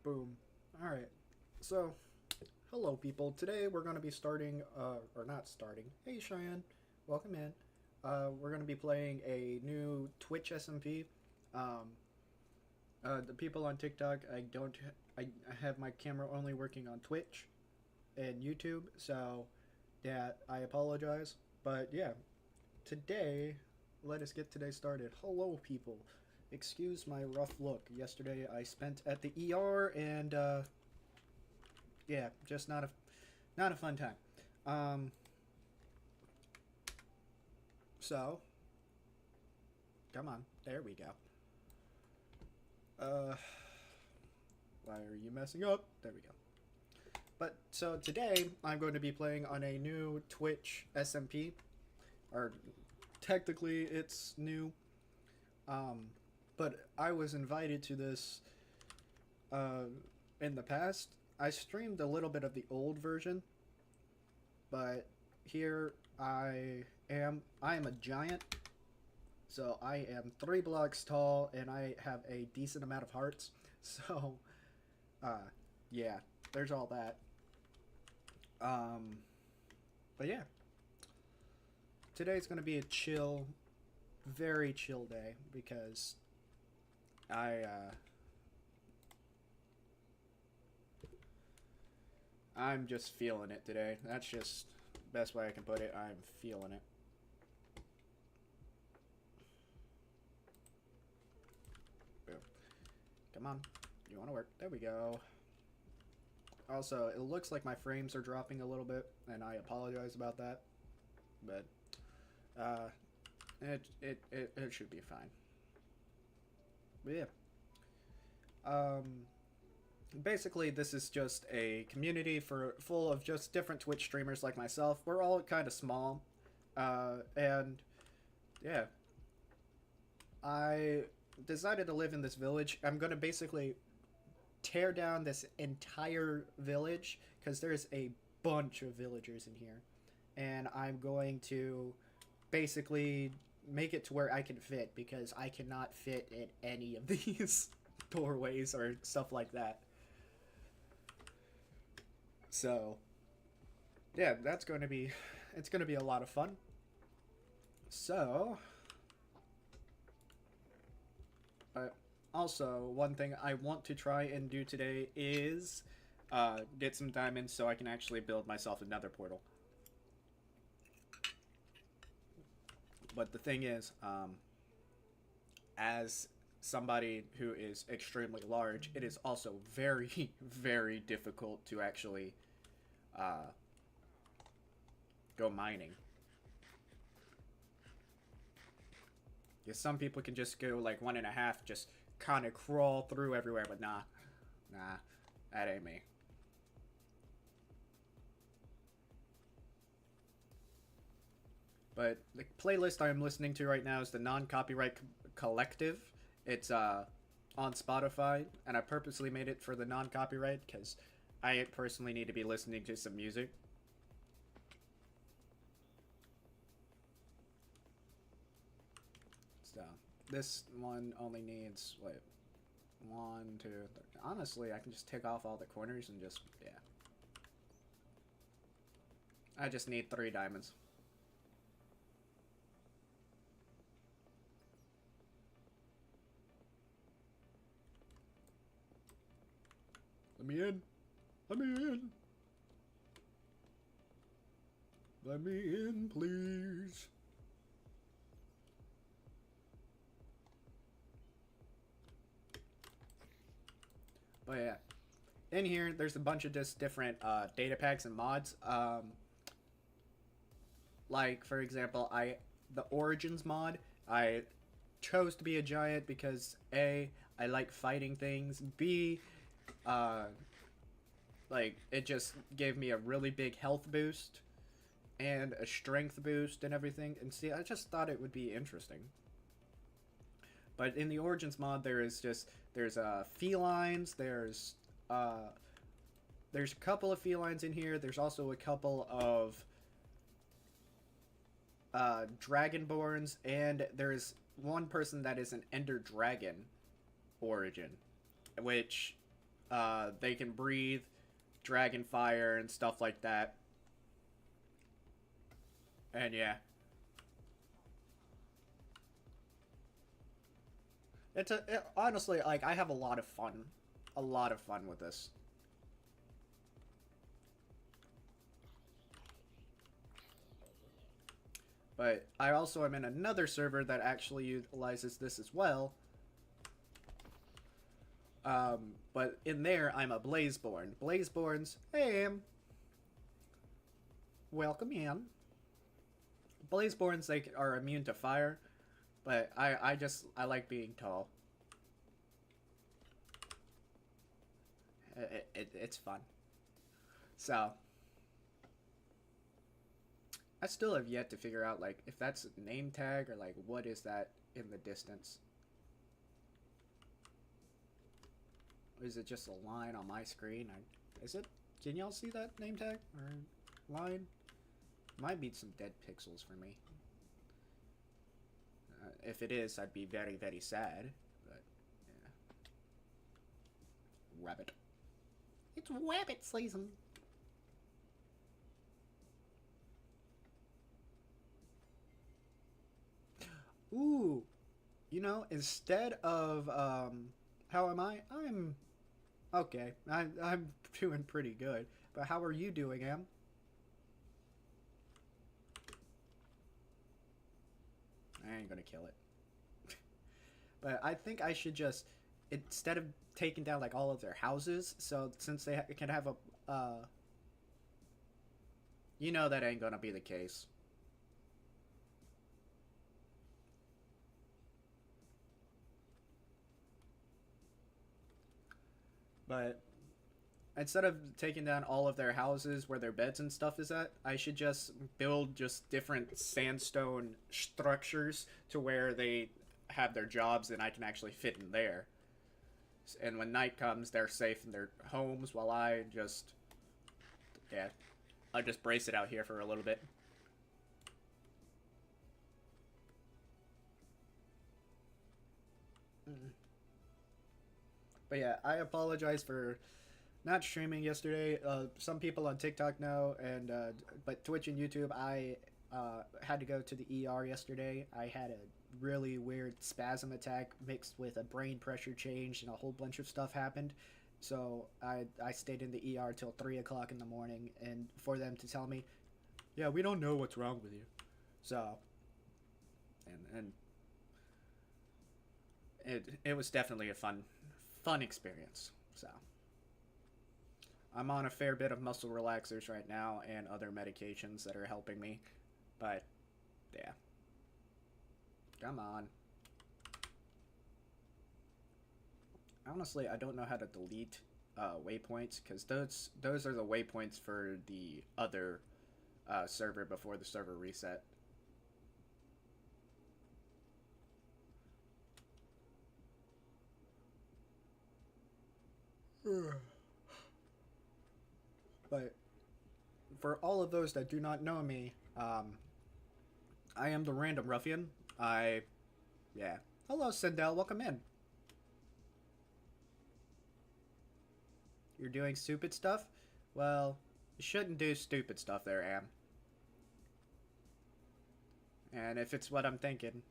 Boom. Alright. So, hello people. Today we're going to be starting, or not starting. Hey Cheyenne, welcome in. We're going to be playing a new Twitch SMP. The people on TikTok, I have my camera only working on Twitch and YouTube, so that I apologize. But yeah, today, let us get today started. Hello people. Excuse my rough look. Yesterday I spent at the ER and yeah, just not a fun time. So come on, there we go. Why are you messing up? There we go. But so today I'm going to be playing on a new Twitch SMP, or technically it's new. But I was invited to this in the past. I streamed a little bit of the old version, but here I am. I am a giant, so I am 3 blocks tall, and I have a decent amount of hearts. So, yeah, there's all that. But yeah, today's gonna be a chill, very chill day because I'm just feeling it today. That's just the best way I can put it. I'm feeling it. Boom. Come on. You want to work. There we go. Also, it looks like my frames are dropping a little bit, and I apologize about that. But, it should be fine. But yeah. Basically, this is just a community full of just different Twitch streamers like myself. We're all kind of small, and yeah, I decided to live in this village. I'm gonna basically tear down this entire village because there's a bunch of villagers in here, and I'm going to basically make it to where I can fit because I cannot fit in any of these doorways or stuff like that. So, yeah, it's going to be a lot of fun. So, also, one thing I want to try and do today is get some diamonds so I can actually build myself another portal. But the thing is, as somebody who is extremely large, it is also very, very difficult to actually go mining. Because some people can just go like 1.5, just kind of crawl through everywhere, but nah, that ain't me. But the playlist I'm listening to right now is the Non-Copyright Collective. It's on Spotify, and I purposely made it for the non-copyright because I personally need to be listening to some music. So this one only needs, wait, 1, 2, 3. Honestly, I can just take off all the corners and just, yeah. I just need 3 diamonds. Let me in. Let me in. Let me in, please. But yeah, in here, there's a bunch of just different data packs and mods. Like, for example, the Origins mod, I chose to be a giant because A, I like fighting things. B, like, it just gave me a really big health boost and a strength boost and everything. And see, I just thought it would be interesting. But in the Origins mod, there's felines, there's a couple of felines in here. There's also a couple of dragonborns, and there's one person that is an ender dragon origin, which They can breathe dragon fire and stuff like that. And yeah. Honestly, like, I have a lot of fun. A lot of fun with this. But I also am in another server that actually utilizes this as well. But in there, I'm a Blazeborn. Blazeborns, hey, welcome in. Blazeborns, they are immune to fire, but I like being tall. It's fun. So, I still have yet to figure out, like, if that's a name tag or, like, what is that in the distance. Or is it just a line on my screen? Is it? Can y'all see that name tag or line? Might be some dead pixels for me. If it is, I'd be very, very sad. But, yeah. Rabbit. It's rabbit season. Ooh. You know, instead of, how am I? I'm okay. I'm doing pretty good. But how are you doing, Am? I ain't gonna kill it. But I think I should just, instead of taking down, like, all of their houses, so since they can have a, you know that ain't gonna be the case. But instead of taking down all of their houses where their beds and stuff is at, I should just build just different sandstone structures to where they have their jobs and I can actually fit in there. And when night comes, they're safe in their homes while I just, yeah, I'll just brace it out here for a little bit. But yeah, I apologize for not streaming yesterday. Some people on TikTok know, and but Twitch and YouTube, I had to go to the ER yesterday. I had a really weird spasm attack mixed with a brain pressure change, and a whole bunch of stuff happened. So I stayed in the ER till 3 o'clock in the morning, and for them to tell me, yeah, we don't know what's wrong with you. So, and it was definitely a fun experience. So, I'm on a fair bit of muscle relaxers right now and other medications that are helping me. But, yeah. Come on. Honestly, I don't know how to delete waypoints, because those are the waypoints for the other server before the server reset. But for all of those that do not know me, I am the Random Ruffian. Yeah. Hello, Sindel. Welcome in. You're doing stupid stuff? Well, you shouldn't do stupid stuff there, Am. And if it's what I'm thinking.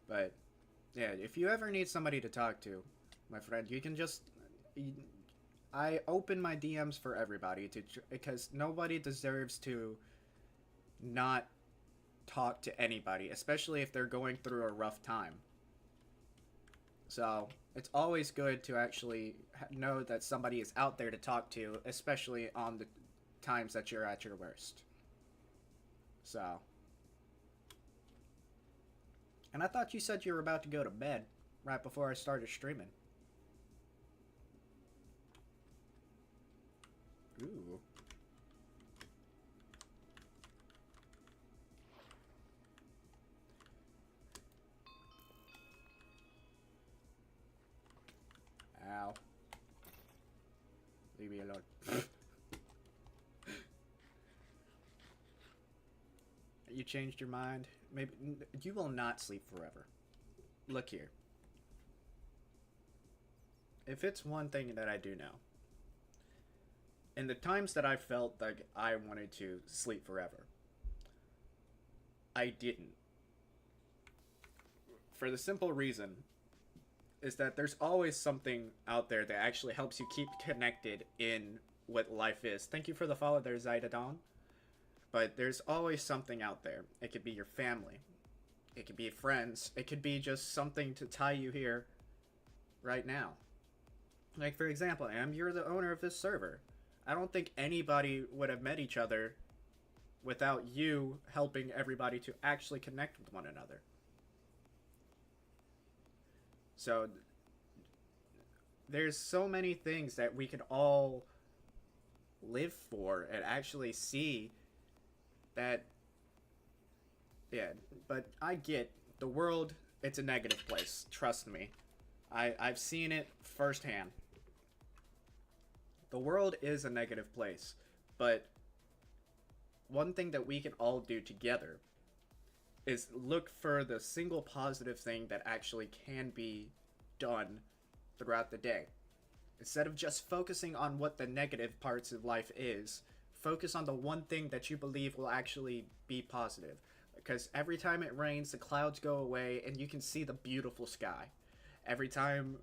But, yeah, if you ever need somebody to talk to, my friend, you can just... I open my DMs for everybody, because nobody deserves to not talk to anybody, especially if they're going through a rough time. So, it's always good to actually know that somebody is out there to talk to, especially on the times that you're at your worst. So. And I thought you said you were about to go to bed right before I started streaming. Ooh. Ow. Leave me alone. You changed your mind? Maybe you will not sleep forever. Look here. if it's one thing that I do know, in the times that I felt like I wanted to sleep forever, I didn't. For the simple reason is that there's always something out there that actually helps you keep connected in what life is. Thank you for the follow there, Zaidadon. But there's always something out there. It could be your family. It could be friends. It could be just something to tie you here right now. Like, for example, you're the owner of this server. I don't think anybody would have met each other without you helping everybody to actually connect with one another. So there's so many things that we could all live for and actually see that, yeah, but I get the world, it's a negative place, trust me. I've seen it firsthand. The world is a negative place, but one thing that we can all do together is look for the single positive thing that actually can be done throughout the day. Instead of just focusing on what the negative parts of life is, focus on the one thing that you believe will actually be positive. Because every time it rains, the clouds go away and you can see the beautiful sky. Every time,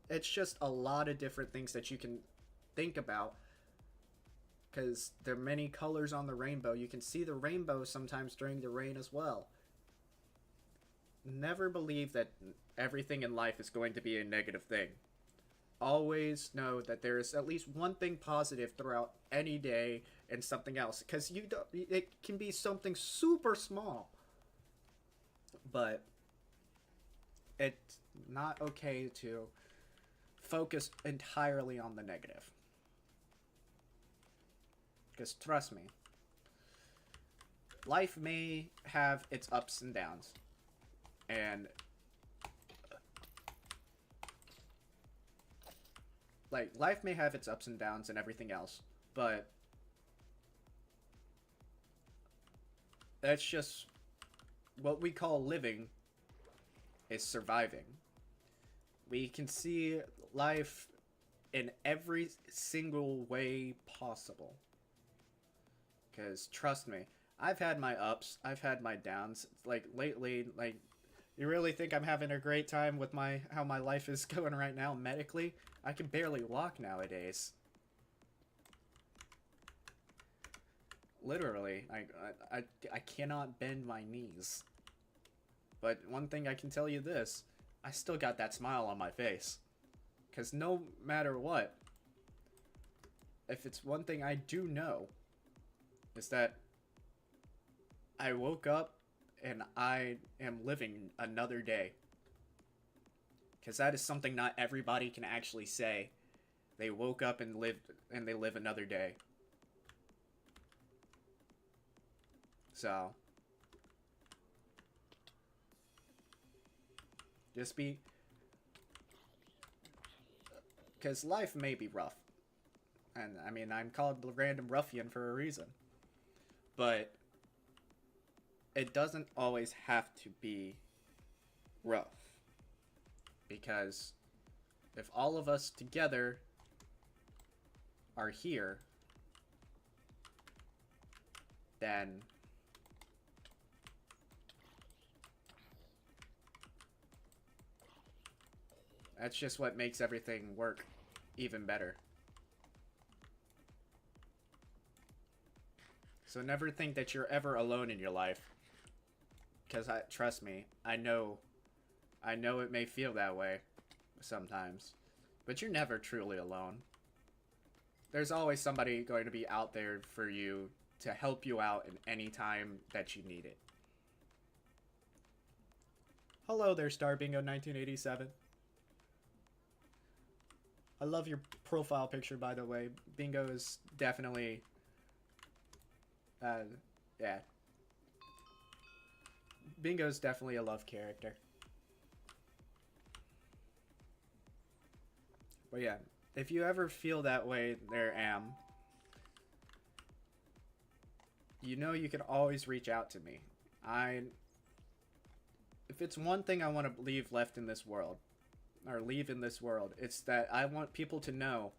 it's just a lot of different things that you can think about. Because there are many colors on the rainbow. You can see the rainbow sometimes during the rain as well. Never believe that everything in life is going to be a negative thing. Always know that there is at least one thing positive throughout any day and something else. Because it can be something super small. But it's not okay to focus entirely on the negative. Because trust me, life may have its ups and downs. And life may have its ups and downs and everything else, but that's just what we call living is surviving. We can see life in every single way possible. Because trust me, I've had my ups, I've had my downs. Like lately, you really think I'm having a great time with how my life is going right now medically? I can barely walk nowadays. Literally, I cannot bend my knees. But one thing I can tell you this, I still got that smile on my face. Because no matter what, if it's one thing I do know, is that I woke up and I am living another day. Because that is something not everybody can actually say. They woke up and they live another day. So just because life may be rough. And I mean, I'm called the random ruffian for a reason. But it doesn't always have to be rough. Because if all of us together are here, then that's just what makes everything work even better. So never think that you're ever alone in your life. Because trust me, I know it may feel that way sometimes. But you're never truly alone. There's always somebody going to be out there for you to help you out in any time that you need it. Hello there, Star Bingo 1987. I love your profile picture, by the way. Bingo is definitely... yeah. Bingo's definitely a love character. But yeah, if you ever feel that way, there am. You know you can always reach out to me. If it's one thing I want to leave left in this world, or leave in this world. It's that I want people to know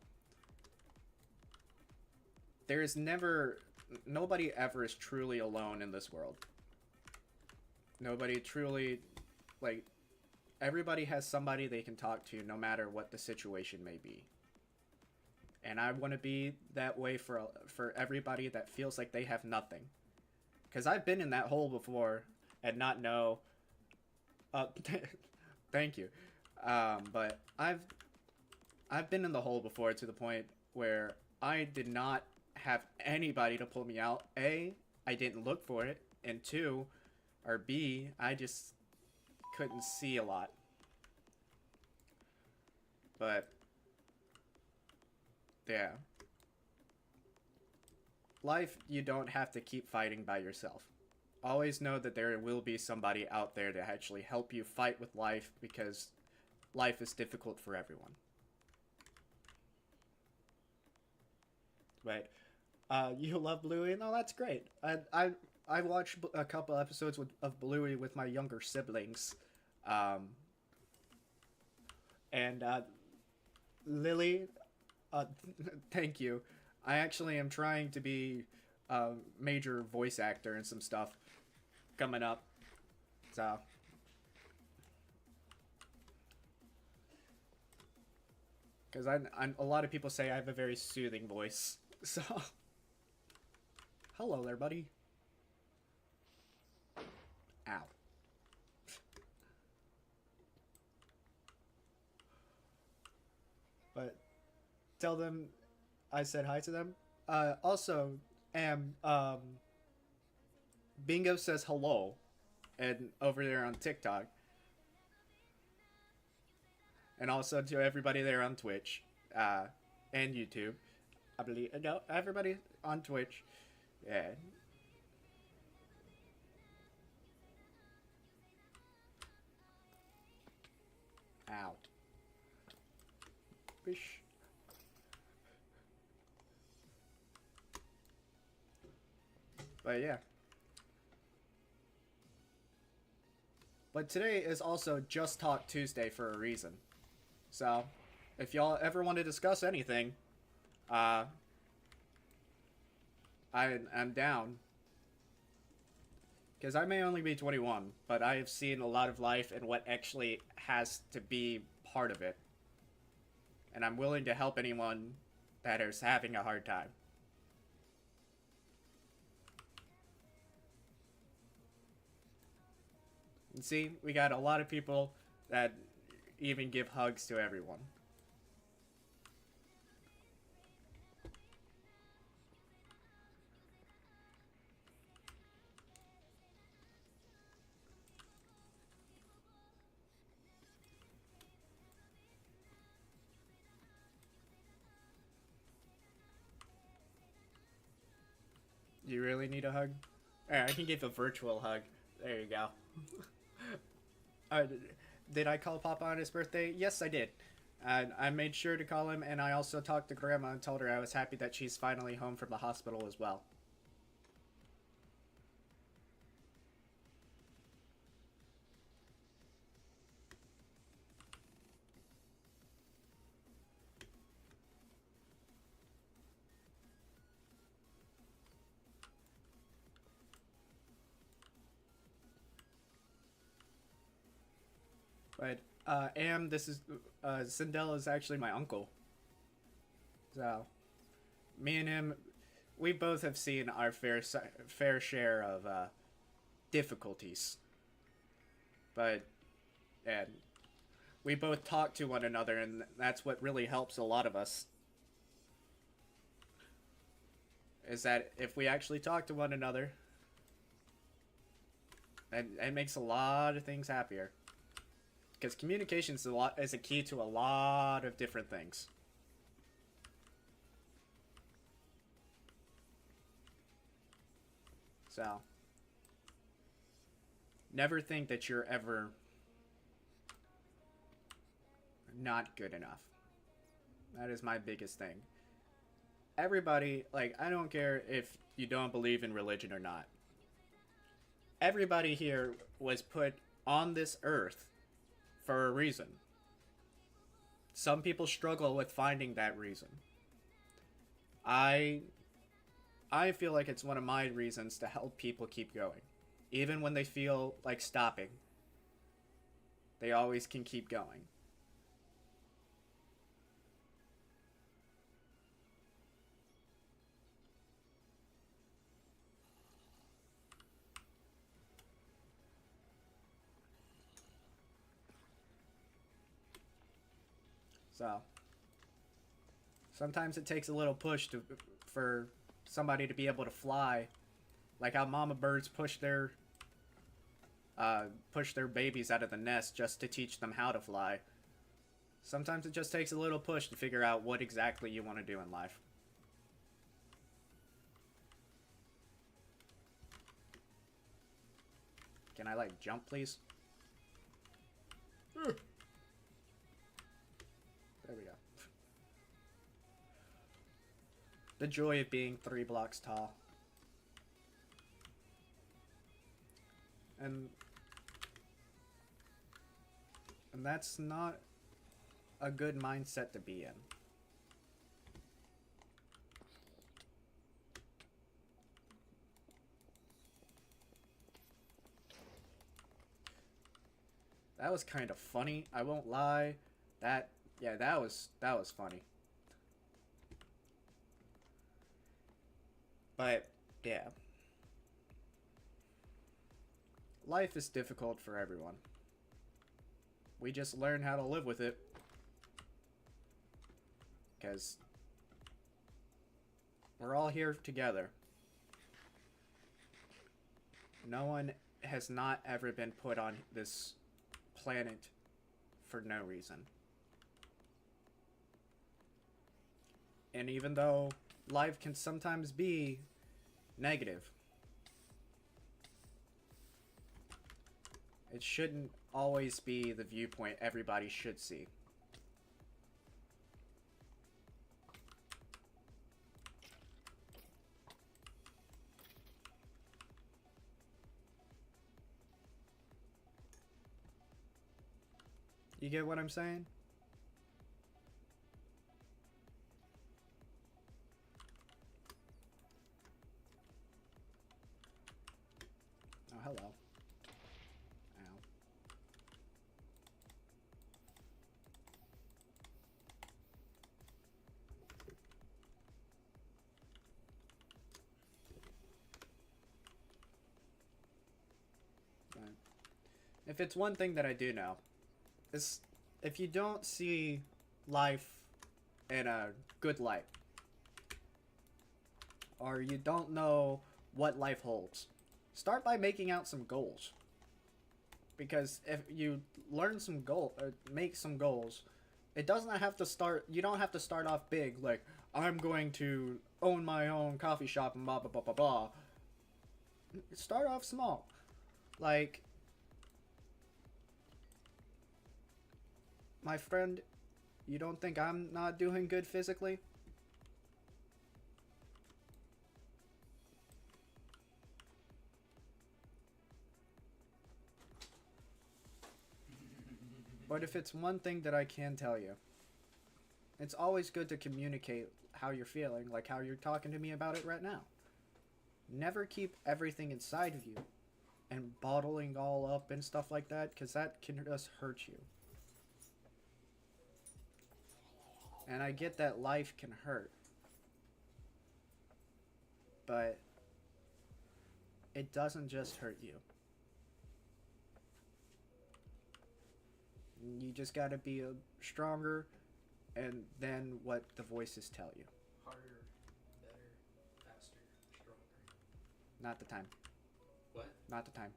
there is never, nobody ever is truly alone in this world. Nobody truly, like, everybody has somebody they can talk to no matter what the situation may be. And I want to be that way for everybody that feels like they have nothing. Because I've been in that hole before and not know. Thank you. But I've been in the hole before to the point where I did not have anybody to pull me out. A, I didn't look for it, and two, or B, I just couldn't see a lot. But yeah. Life, you don't have to keep fighting by yourself. Always know that there will be somebody out there to actually help you fight with life, because life is difficult for everyone. Right. You love Bluey? No, that's great. I watched a couple episodes of Bluey with my younger siblings. And Lily, thank you. I actually am trying to be a major voice actor and some stuff coming up. So. Because I'm a lot of people say I have a very soothing voice. So. Hello there, buddy. Ow. But tell them I said hi to them. Also, Bingo says hello, and over there on TikTok, and also to everybody there on Twitch, and YouTube. I believe no, everybody on Twitch. Yeah. Ow. Bish. But yeah. But today is also Just Talk Tuesday for a reason. So, if y'all ever want to discuss anything, I'm down. Because I may only be 21, but I have seen a lot of life and what actually has to be part of it. And I'm willing to help anyone that is having a hard time. And see, we got a lot of people that even give hugs to everyone. You really need a hug? Alright, I can give a virtual hug. There you go. Did I call Papa on his birthday? Yes, I did. I made sure to call him, and I also talked to Grandma and told her I was happy that she's finally home from the hospital as well. But, this is, Sindel is actually my uncle. So, me and him, we both have seen our fair share of, difficulties. But, and we both talk to one another, and that's what really helps a lot of us. Is that if we actually talk to one another, it makes a lot of things happier. Because communication is a key to a lot of different things. So, never think that you're ever not good enough. That is my biggest thing. Everybody, like, I don't care if you don't believe in religion or not. Everybody here was put on this earth for a reason. some people struggle with finding that reason. I feel like it's one of my reasons to help people keep going. Even when they feel like stopping, they always can keep going. So, sometimes it takes a little push for somebody to be able to fly, like how mama birds push their babies out of the nest just to teach them how to fly. Sometimes it just takes a little push to figure out what exactly you want to do in life. Can I, like, jump, please? There we go. The joy of being 3 blocks tall. And that's not a good mindset to be in. That was kind of funny, I won't lie. That was funny. But yeah. Life is difficult for everyone. We just learn how to live with it. Because we're all here together. No one has not ever been put on this planet for no reason. And even though life can sometimes be negative, it shouldn't always be the viewpoint everybody should see. You get what I'm saying? Oh, hello. Ow. Right. If it's one thing that I do know, is if you don't see life in a good light, or you don't know what life holds, start by making out some goals. Because if you learn some make some goals, it doesn't have to start. You don't have to start off big, like I'm going to own my own coffee shop and blah blah blah blah blah. Start off small, like. My friend, you don't think I'm not doing good physically? But if it's one thing that I can tell you, it's always good to communicate how you're feeling, like how you're talking to me about it right now. Never keep everything inside of you and bottling all up and stuff like that, because that can just hurt you. And I get that life can hurt. But it doesn't just hurt you. You just gotta be stronger and then what the voices tell you. Harder, better, faster, stronger. Not the time. What? Not the time.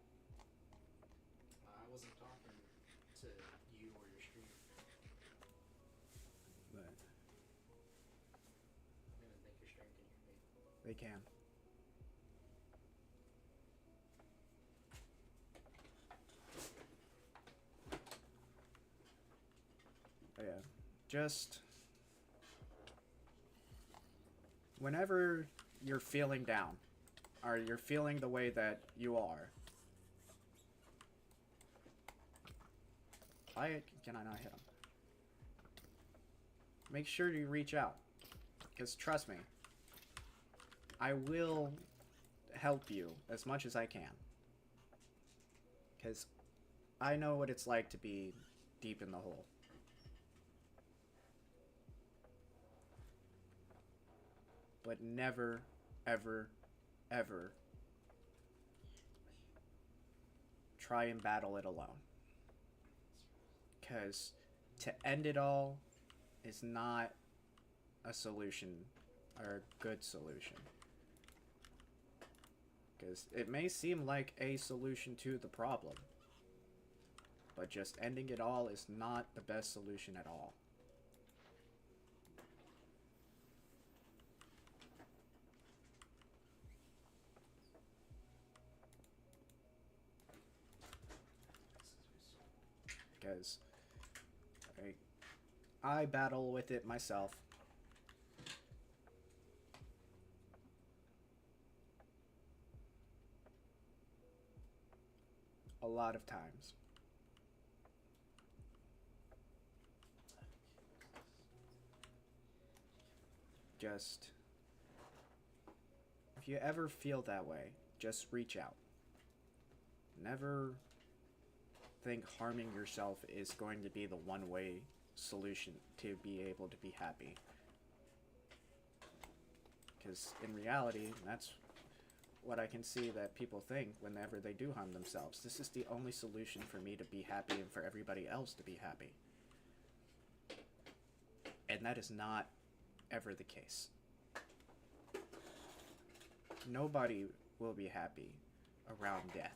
I wasn't talking to you or your stream. But I'm gonna think your stream can hear me. they can. But yeah. Just whenever you're feeling down, or you're feeling the way that you are, can I not hit him? make sure you reach out. Because trust me, I will help you as much as I can. Because I know what it's like to be deep in the hole. But never, ever, ever try and battle it alone. Because to end it all is not a solution or a good solution. Because it may seem like a solution to the problem, but just ending it all is not the best solution at all. Because I battle with it myself. A lot of times. Just, if you ever feel that way, just reach out. Never think harming yourself is going to be the one-way solution to be able to be happy. Because in reality, that's what I can see that people think whenever they do harm themselves. This is the only solution for me to be happy and for everybody else to be happy. And that is not ever the case. Nobody will be happy around death.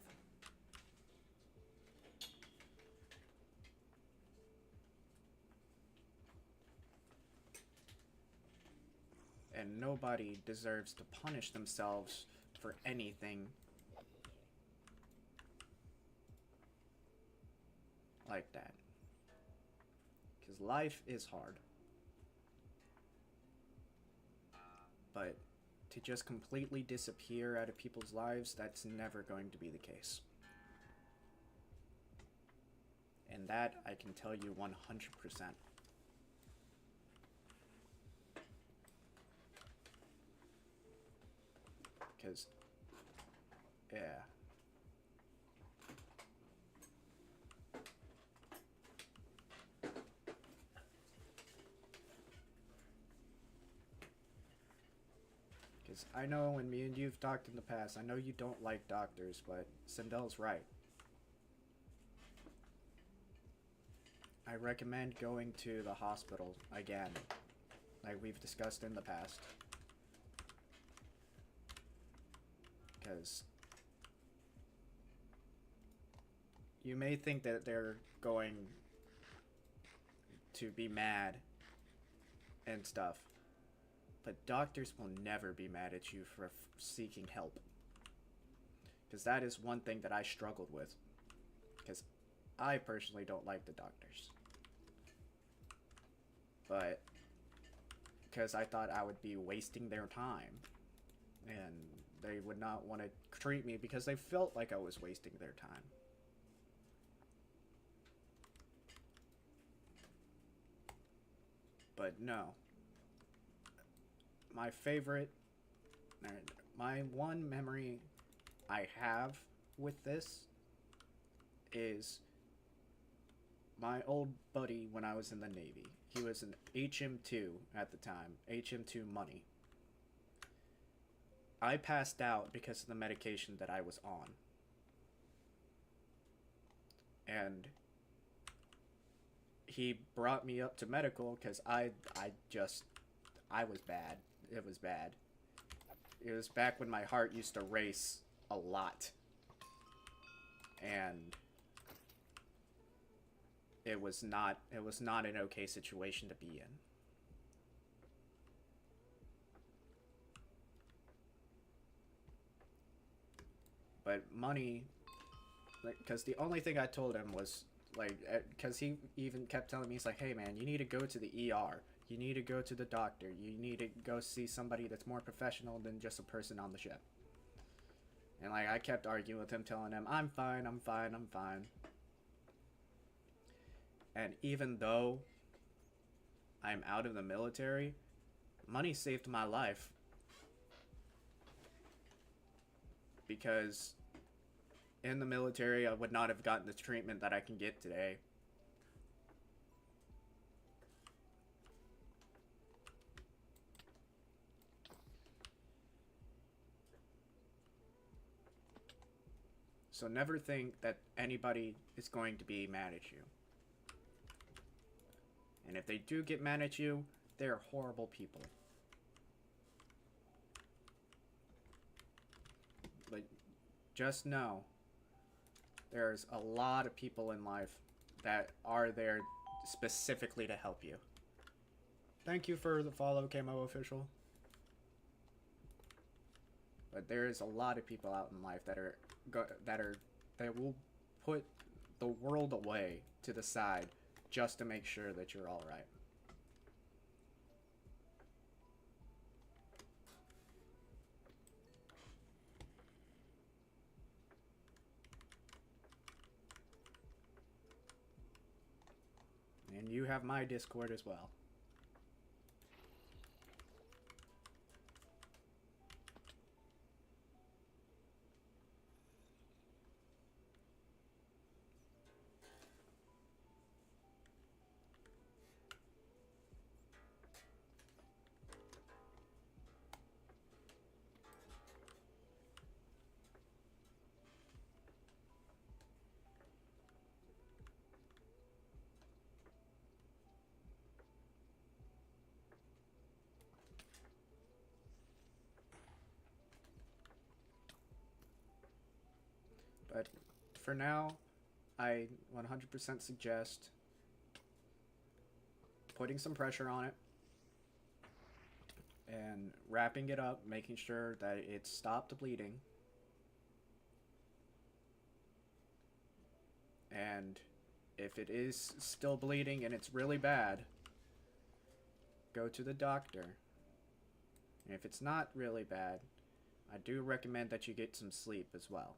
And nobody deserves to punish themselves for anything like that. Because life is hard. But to just completely disappear out of people's lives, that's never going to be the case. And that I can tell you 100%. Because, yeah. Because I know when me and you've talked in the past, I know you don't like doctors, but Sindel's right. I recommend going to the hospital again, like we've discussed in the past. Because you may think that they're going to be mad and stuff, but doctors will never be mad at you for seeking help. Because that is one thing that I struggled with. Because I personally don't like the doctors. But because I thought I would be wasting their time. And they would not want to treat me because they felt like I was wasting their time. But no. My favorite, my one memory I have with this is my old buddy when I was in the Navy. He was an HM2 at the time, HM2 money. I passed out because of the medication that I was on. And he brought me up to medical because I was bad. It was bad. It was back when my heart used to race a lot. And it was not an okay situation to be in. But money, like, because the only thing I told him was, like, because he even kept telling me, he's like, hey man, you need to go to the ER. You need to go to the doctor. You need to go see somebody that's more professional than just a person on the ship. And, like, I kept arguing with him, telling him, I'm fine, I'm fine, I'm fine. And even though I'm out of the military, money saved my life. Because in the military, I would not have gotten the treatment that I can get today. So never think that anybody is going to be mad at you. And if they do get mad at you, they're horrible people. But just know, there's a lot of people in life that are there specifically to help you. Thank you for the follow, Camo Official. But there's a lot of people out in life that will put the world away to the side just to make sure that you're all right. And you have my Discord as well. But for now, I 100% suggest putting some pressure on it and wrapping it up, making sure that it stopped bleeding. And if it is still bleeding and it's really bad, go to the doctor. And if it's not really bad, I do recommend that you get some sleep as well.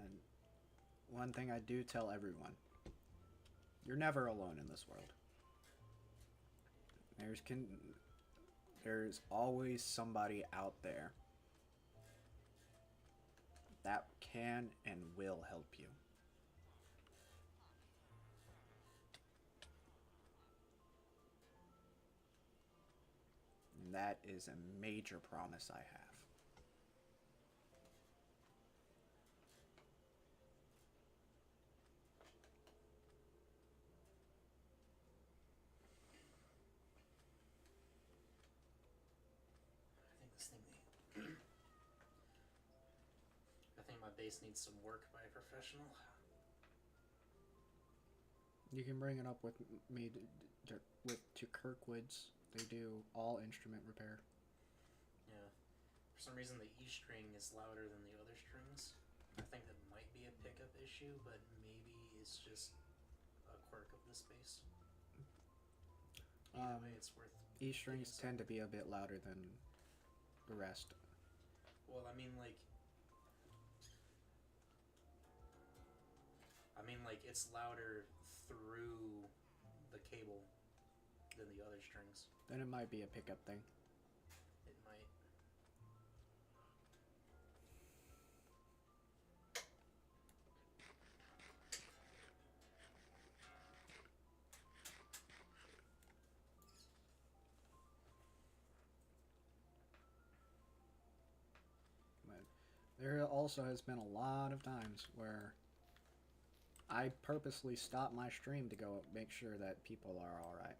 And one thing I do tell everyone, you're never alone in this world. There's always somebody out there that can and will help you. And that is a major promise I have. I think my base needs some work by a professional. You can bring it up with me to Kirkwood's. They do all instrument repair. Yeah. For some reason, the E string is louder than the other strings. I think that might be a pickup issue, but maybe it's just a quirk of the space. Either way, it's worth. E strings tend to be a bit louder than the rest. Well, I mean, like it's louder through the cable than the other strings. Then it might be a pickup thing. It might. there also has been a lot of times where I purposely stop my stream to go make sure that people are alright.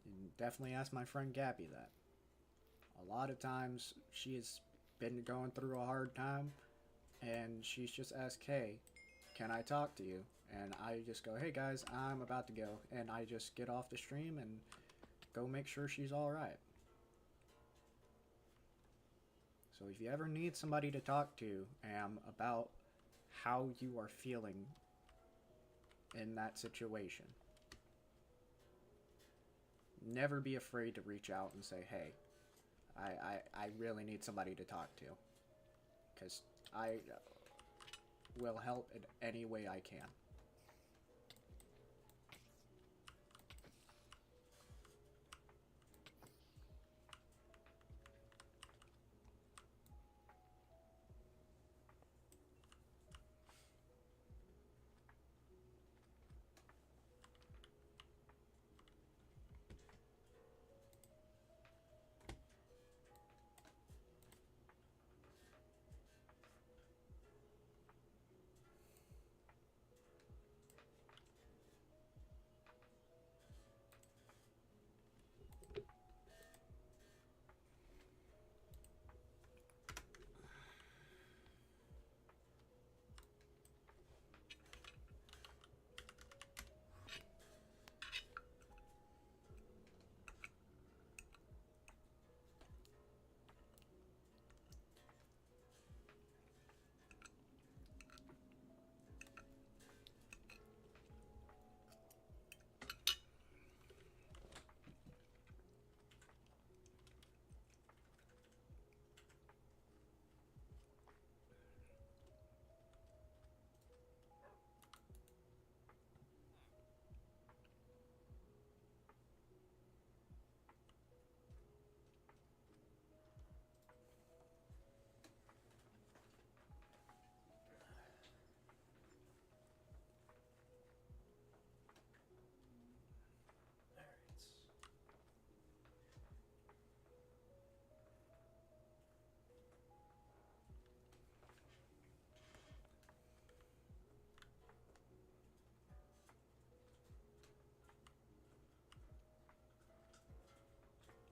And definitely ask my friend Gabby that. A lot of times she has been going through a hard time and she's just asked, hey, can I talk to you? And I just go, hey guys, I'm about to go. And I just get off the stream and go make sure she's alright. So if you ever need somebody to talk to, about how you are feeling in that situation, never be afraid to reach out and say, hey, I really need somebody to talk to. Because I will help in any way I can.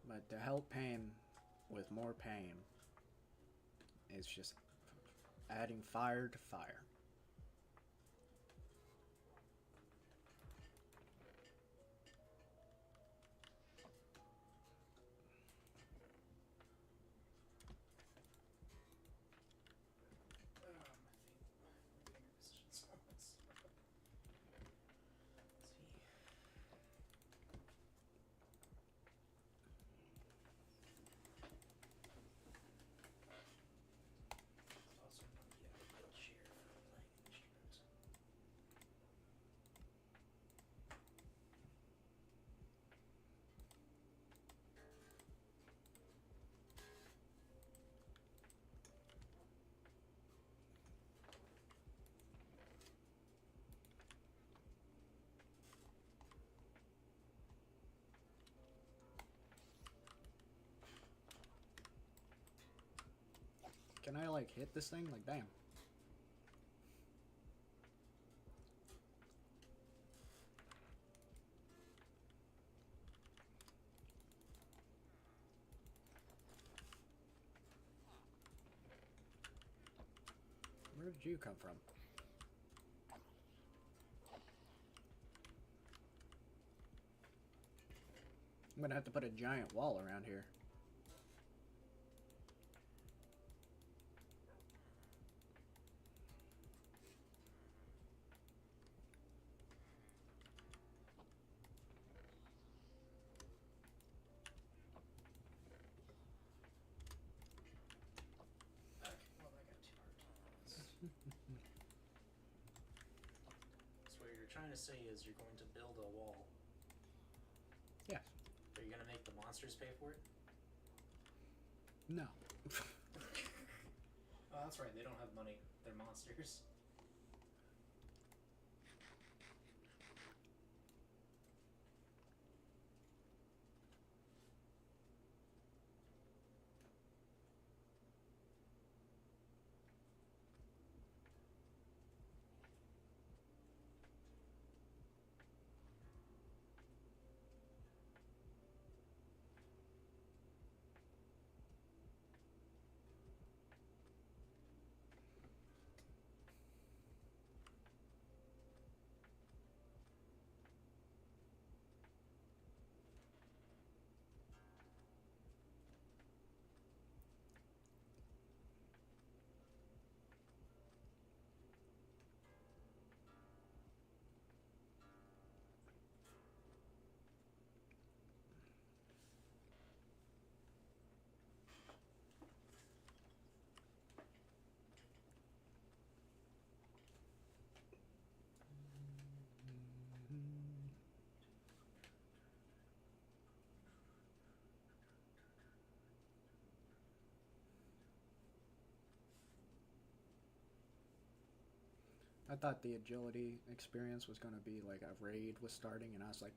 But to help pain with more pain is just adding fire to fire. Can I, like, hit this thing? Like, damn. Where did you come from? I'm gonna have to put a giant wall around here. Trying to say is you're going to build a wall. Yes. Are you going to make the monsters pay for it? No. Oh, that's right. They don't have money. They're monsters. I thought the agility experience was going to be like a raid was starting, and I was like,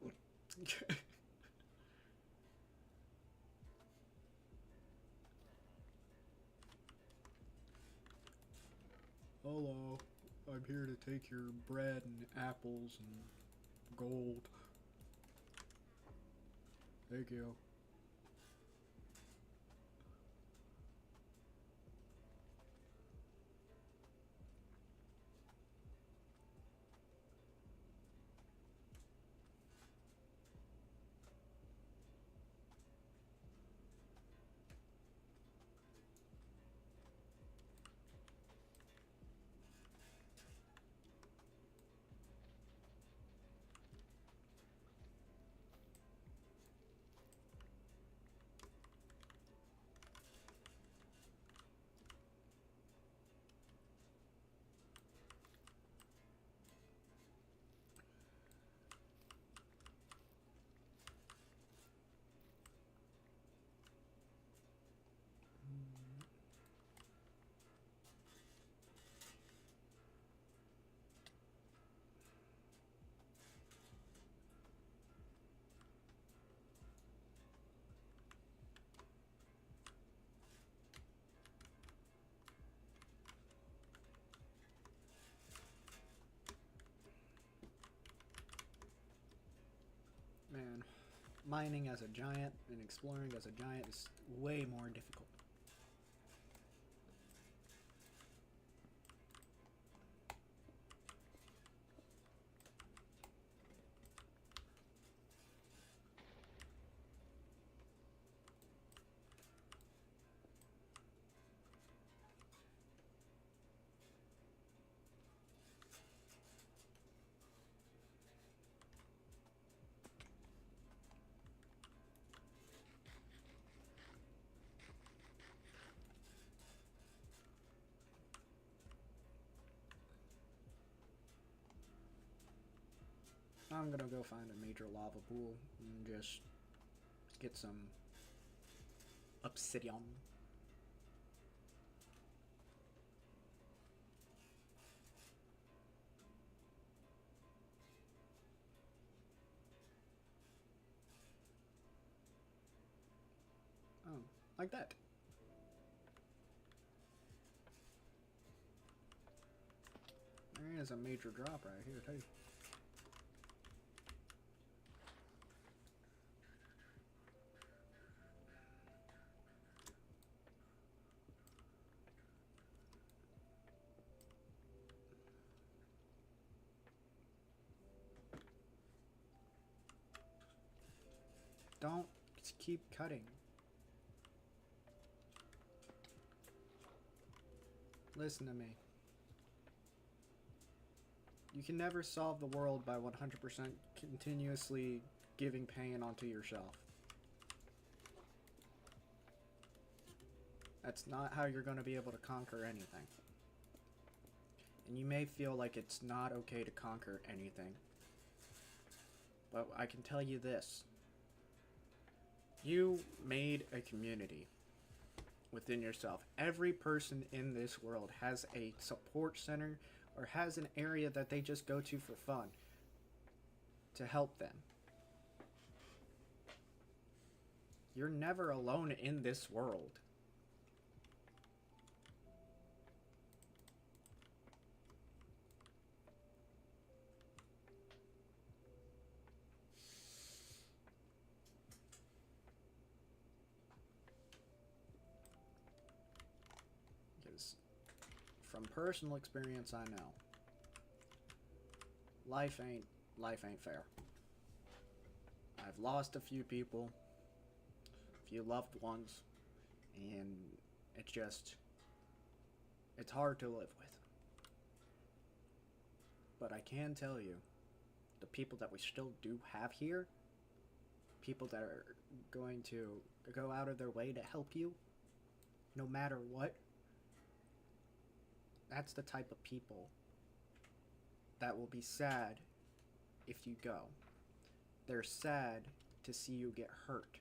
hello, I'm here to take your bread and apples and gold. Thank you. Man, mining as a giant and exploring as a giant is way more difficult. I'm gonna go find a major lava pool and just get some obsidian. Oh, like that. There is a major drop right here too. Don't keep cutting. Listen to me. You can never solve the world by 100% continuously giving pain onto yourself. That's not how you're going to be able to conquer anything. And you may feel like it's not okay to conquer anything. But I can tell you this. You made a community within yourself. Every person in this world has a support center or has an area that they just go to for fun to help them. You're never alone in this world. Because from personal experience, I know life ain't fair. I've lost a few people, a few loved ones, and it's hard to live with. But I can tell you, the people that we still do have here, people that are going to go out of their way to help you, no matter what, that's the type of people that will be sad if you go. They're sad to see you get hurt.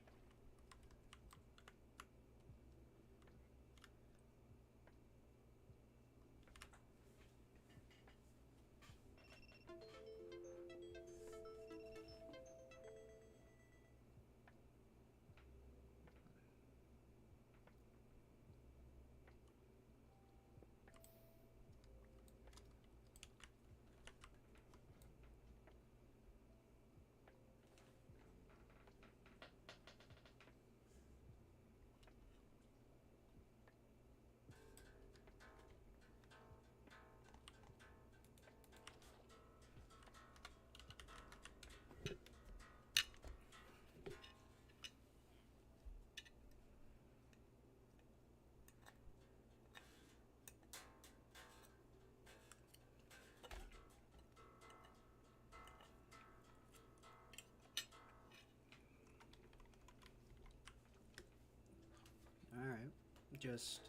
just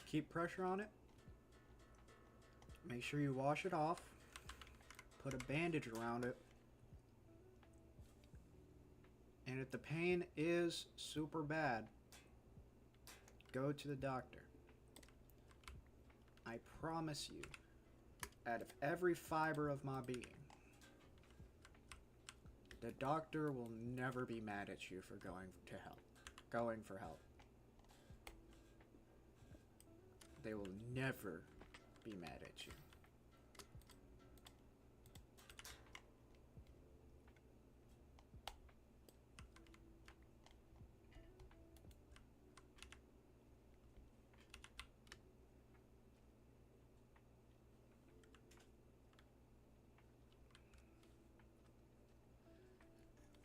keep pressure on it. Make sure you wash it off. Put a bandage around it. And if the pain is super bad, go to the doctor. I promise you, out of every fiber of my being, the doctor will never be mad at you for going for help. They will never be mad at you.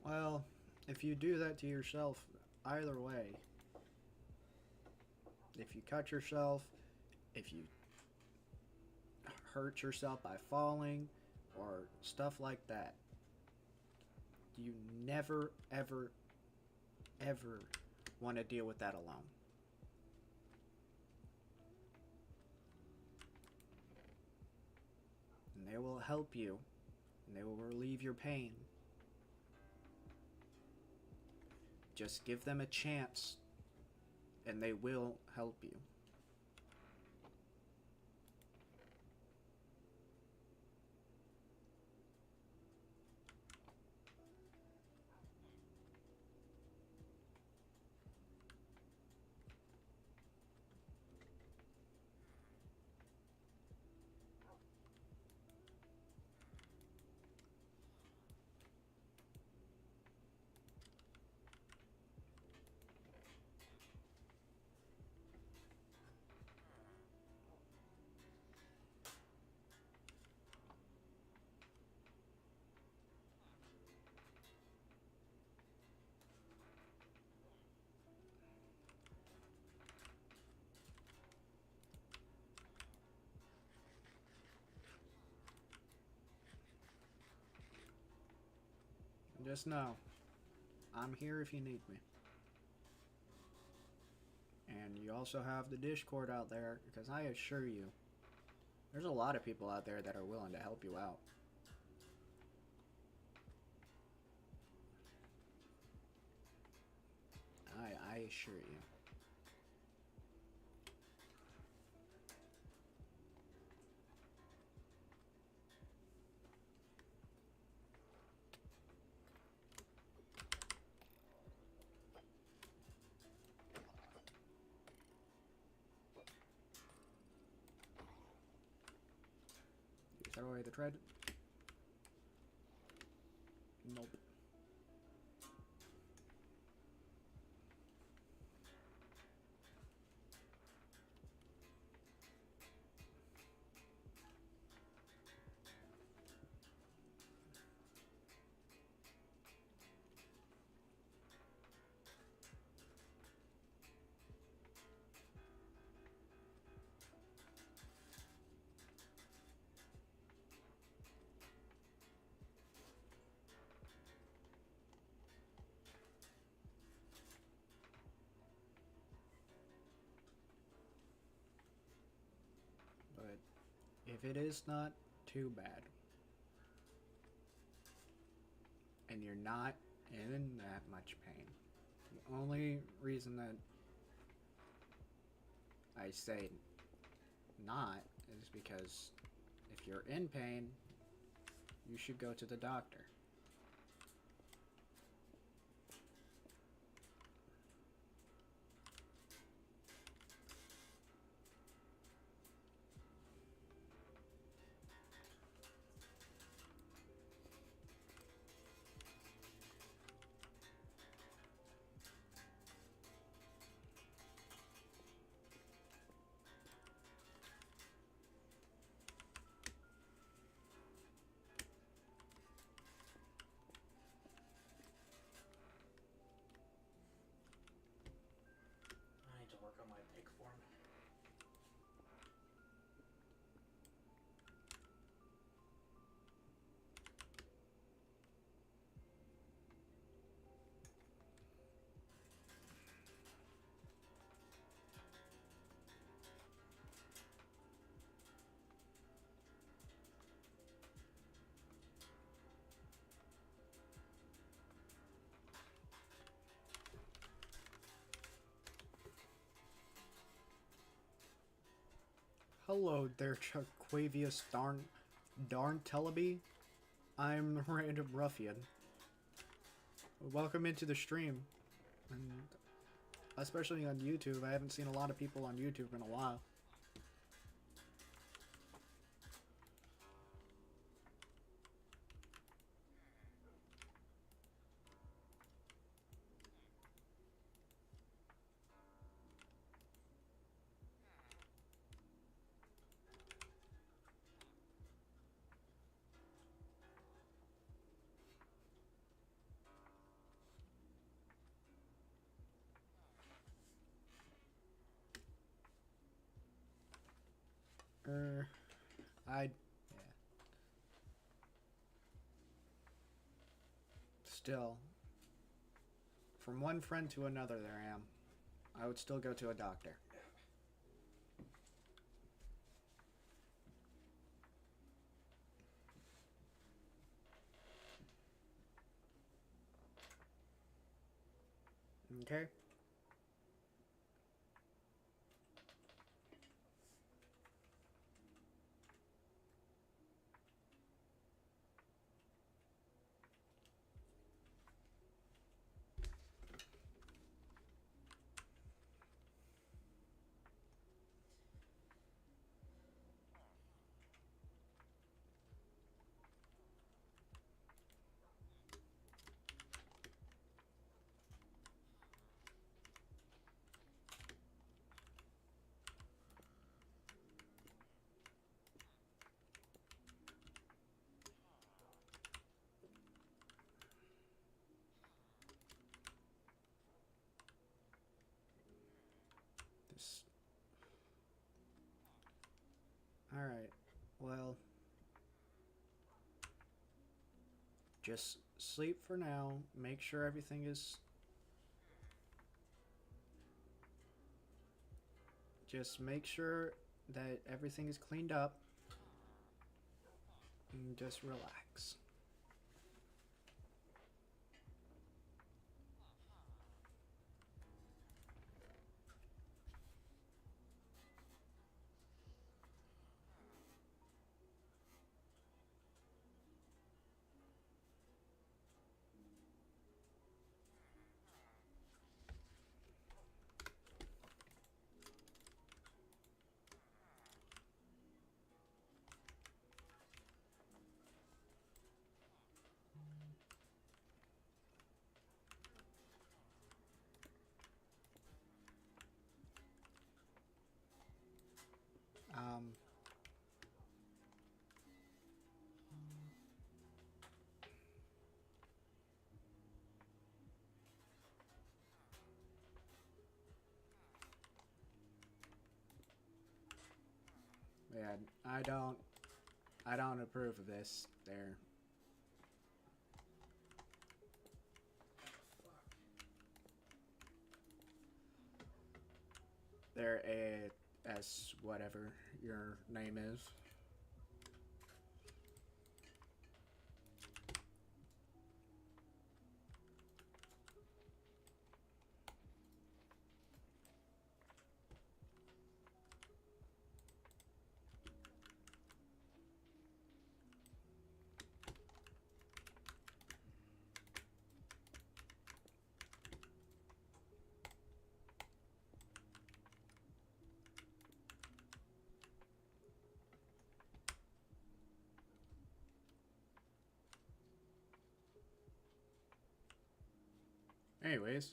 Well, if you do that to yourself, either way, if you cut yourself, if you hurt yourself by falling, or stuff like that, you never, ever, ever want to deal with that alone. And they will help you, and they will relieve your pain. Just give them a chance, and they will help you. Just know, I'm here if you need me. And you also have the Discord out there, because I assure you, there's a lot of people out there that are willing to help you out. I assure you. Throw away the tread. Nope. But if it is not too bad, and you're not in that much pain, the only reason that I say not is because if you're in pain, you should go to the doctor. Hello there, Chuckquavius Darn Tellaby. I'm the Random Ruffian. Welcome into the stream. And especially on YouTube. I haven't seen a lot of people on YouTube in a while. Yeah. Still, from one friend to another there I am. I would still go to a doctor. Okay? This... Alright, well... Just sleep for now. Make sure everything is... Just make sure that everything is cleaned up. And just relax. Um... Yeah, I don't approve of this. They're as whatever your name is. Anyways.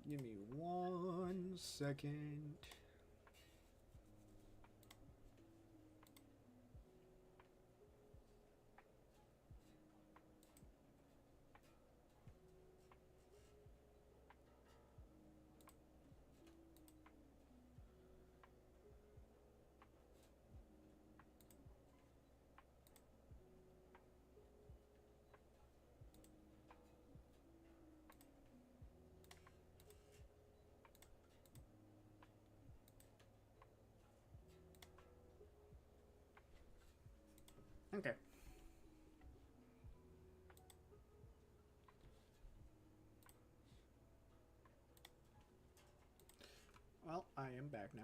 Give me 1 second. Okay. Well, I am back now.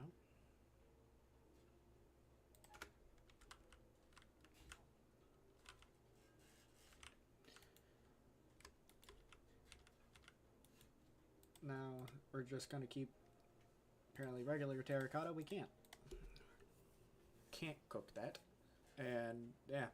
Now, we're just gonna keep apparently regular terracotta. We can't cook that. And yeah.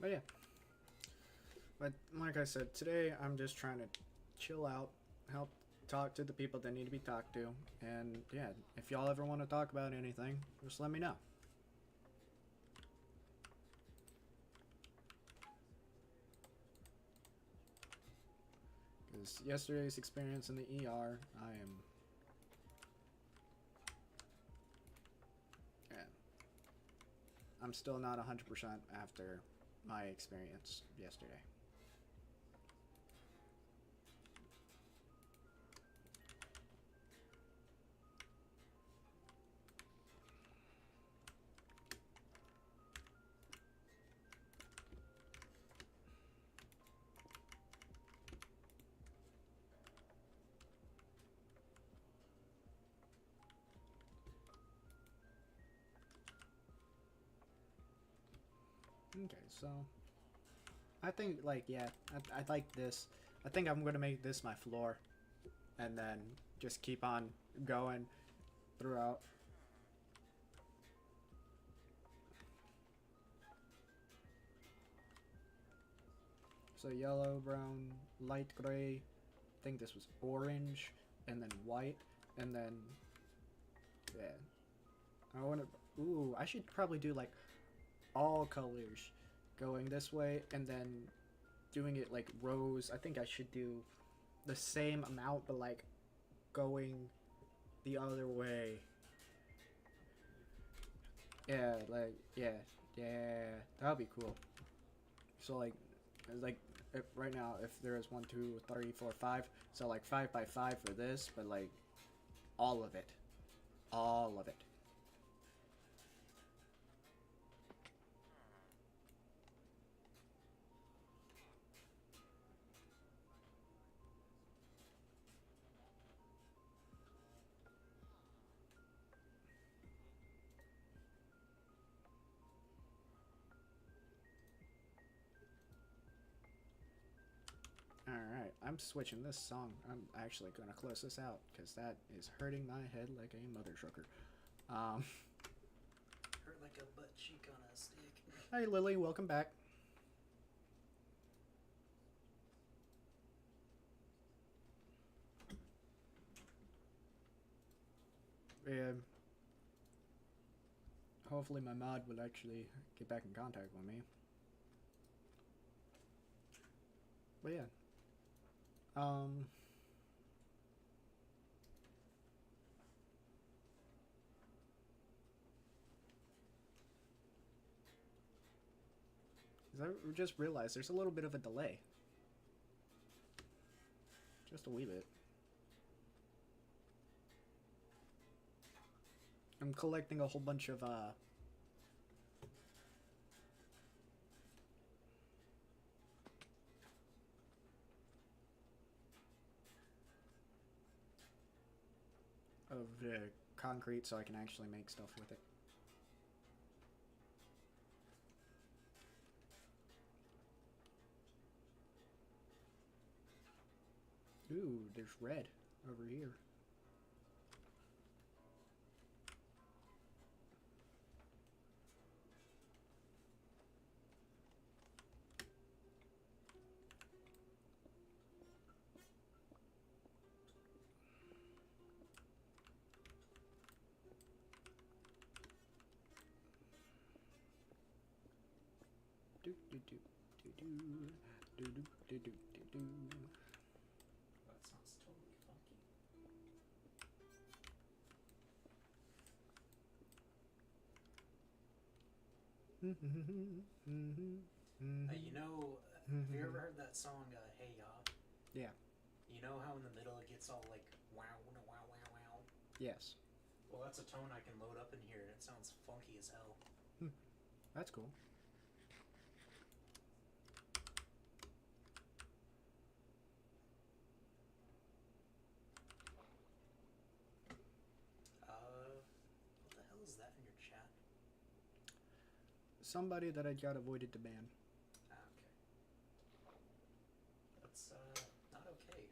But yeah. But like I said, today I'm just trying to chill out, help talk to the people that need to be talked to, and yeah, if y'all ever want to talk about anything, just let me know. Because yesterday's experience in the ER, yeah, I'm still not 100% after my experience yesterday. Okay, so I think, like, yeah, I like this. I think I'm gonna make this my floor, and then just keep on going throughout. So yellow, brown, light gray. I think this was orange, and then white, and then yeah. I want to. Ooh, I should probably do like all colors going this way, and then doing it like rows. I think I should do the same amount, but like going the other way. Yeah, like yeah, that would be cool. So like if, right now, if there is 1, 2, 3, 4, 5, so like 5 by 5 for this, but like all of it, all of it. Alright, I'm switching this song. I'm actually gonna close this out because that is hurting my head like a mother trucker. Hurt like a butt cheek on a stick. Hi Lily, welcome back. Yeah. Hopefully my mod will actually get back in contact with me. But yeah. I just realized there's a little bit of a delay. Just a wee bit. I'm collecting a whole bunch of concrete so I can actually make stuff with it. Ooh, there's red over here. Do do do do do do do do do do do. That sounds totally funky. You know, have you ever heard that song, Hey Ya? Yeah. You know how in the middle it gets all like wow, wow, wow, wow? Yes. Well, that's a tone I can load up in here and it sounds funky as hell. That's cool. What the hell is that in your chat? Somebody that I got avoided to ban. Ah, okay. That's, not okay.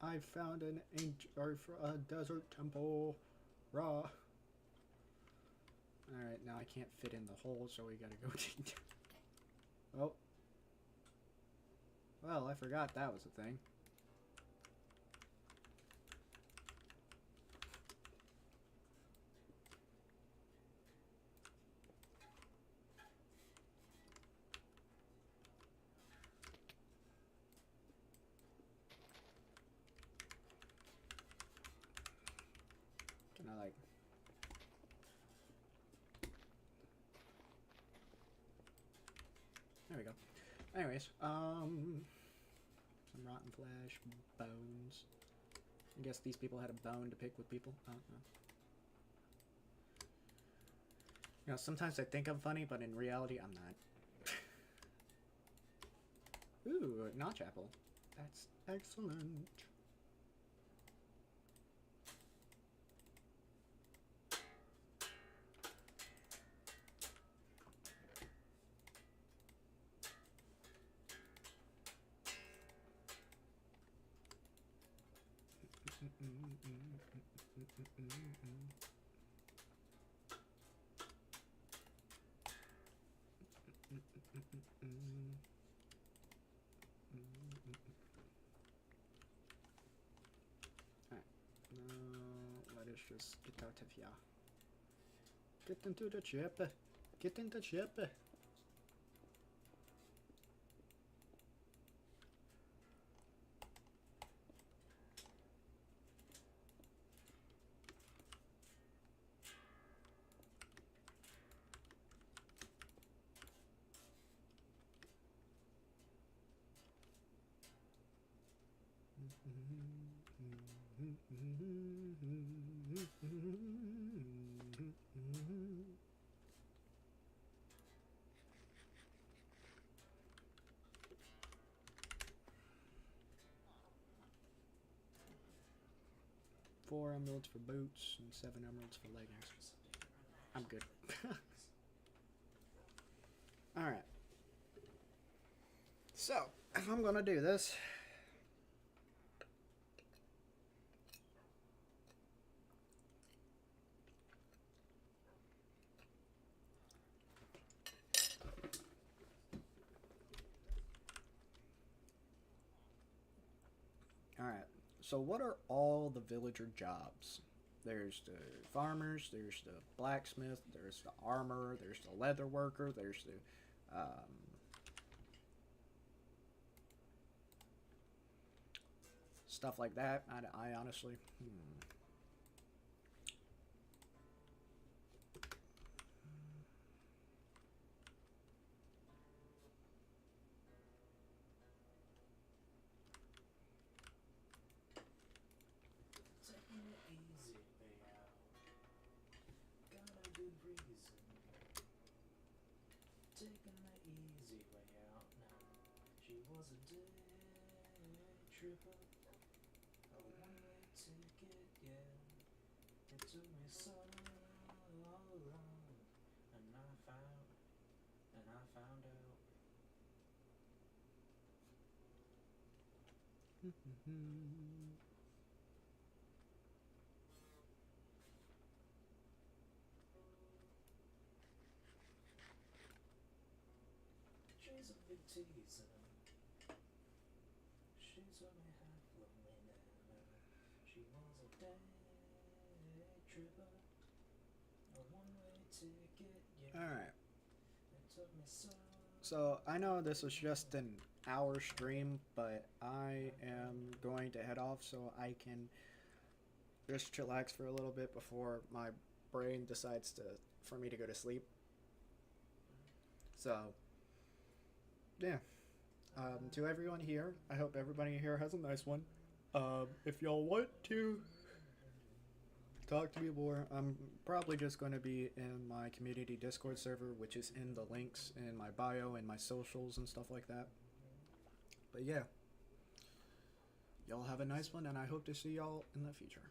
I found an desert temple. Raw. Alright, now I can't fit in the hole, so we gotta go Oh. Well, I forgot that was a thing. Can I, like... There we go. Anyways, some rotten flesh, bones. I guess these people had a bone to pick with people. I don't know. You know, sometimes I think I'm funny, but in reality, I'm not. Ooh, notch apple. That's excellent. Let us just get out of here. Get into the chip. Get in the chip. Four emeralds for boots and 7 emeralds for leggings. I'm good. Alright. So, if I'm gonna do this... Alright, so what are all the villager jobs? There's the farmers, there's the blacksmith, there's the armorer, there's the leather worker, there's the stuff like that. I honestly... Taking the easy way out now. She was a day tripper, a one-way ticket, yeah. It took me so long, and I found out. She's a big teaser. She's only half lonely now. She was a day tripper, a one-way ticket, yeah. Alright. It took me So, I know this is just an hour stream, but I am going to head off so I can just chillax for a little bit before my brain decides for me to go to sleep. So, yeah. To everyone here, I hope everybody here has a nice one. If y'all want to talk to me more, I'm probably just going to be in my community Discord server, which is in the links in my bio and my socials and stuff like that. But yeah, y'all have a nice one, and I hope to see y'all in the future.